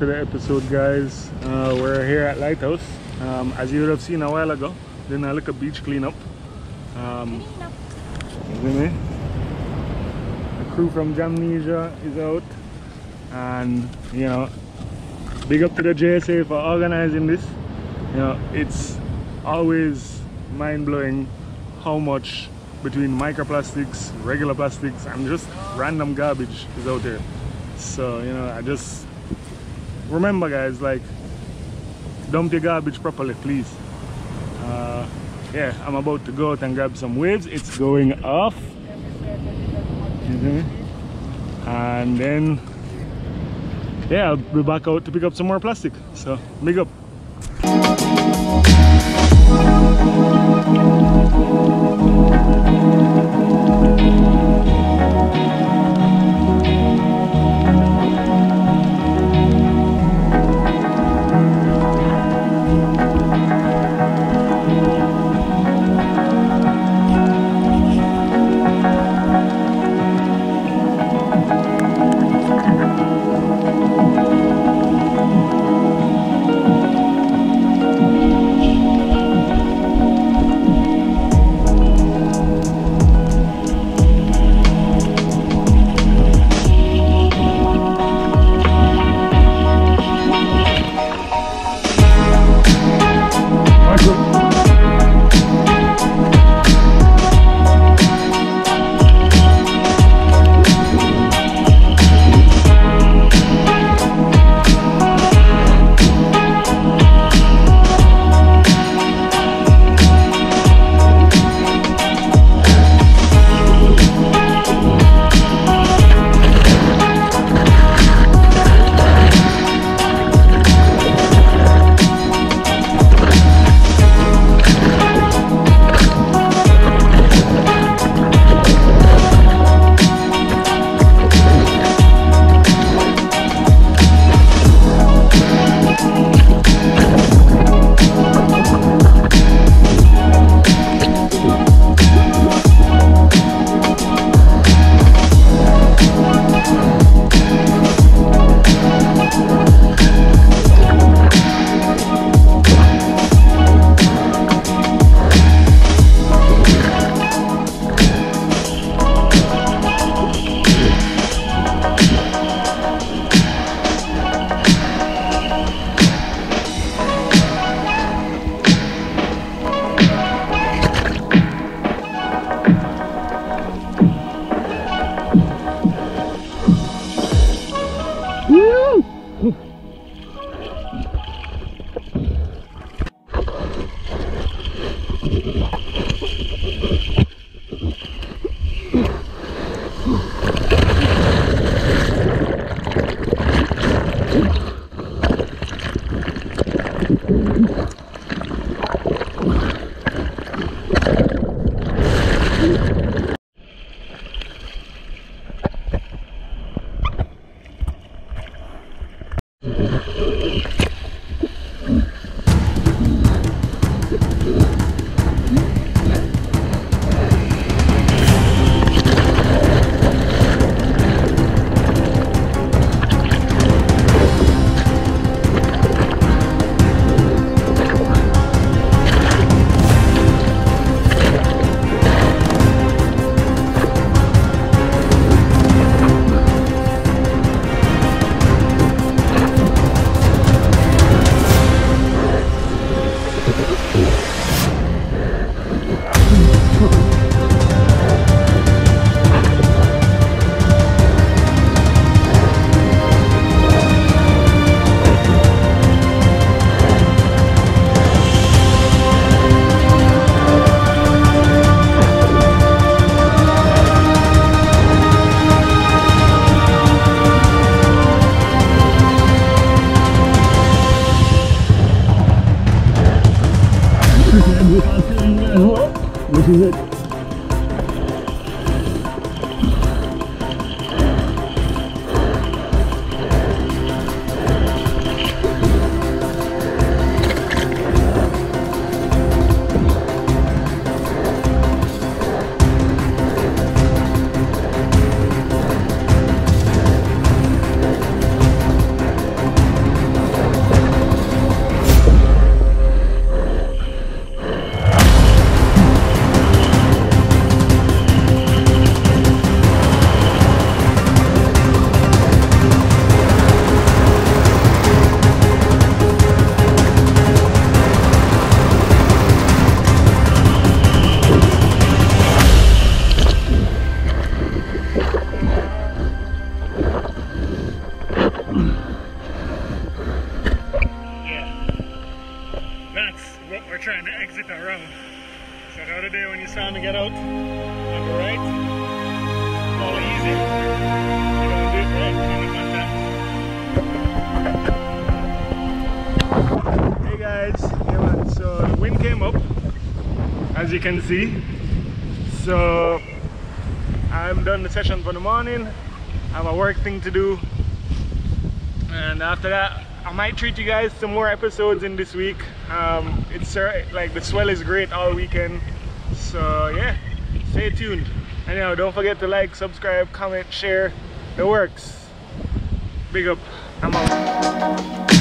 to the episode, guys. We're here at Lighthouse. As you would have seen a while ago, then a little beach cleanup. You see me? The crew from Jamnesia is out, and you know, big up to the JSA for organizing this. You know, it's always mind-blowing how much between microplastics, regular plastics, and just random garbage is out there. So, you know, I just remember, guys, like, dump your garbage properly, please. Yeah, I'm about to go out and grab some waves. It's going off. You see me? And then, yeah, I'll be back out to pick up some more plastic. So, big up. This is it. just trying to get out on the right. All easy. You gotta do it right, trying to contact. Hey guys, yeah man, so the wind came up, as you can see. So I'm done the session for the morning. I have a work thing to do, and after that I might treat you guys some more episodes in this week. It's like the swell is great all weekend, so yeah, stay tuned. Anyhow, don't forget to like, subscribe, comment, share, the works. Big up. I'm out.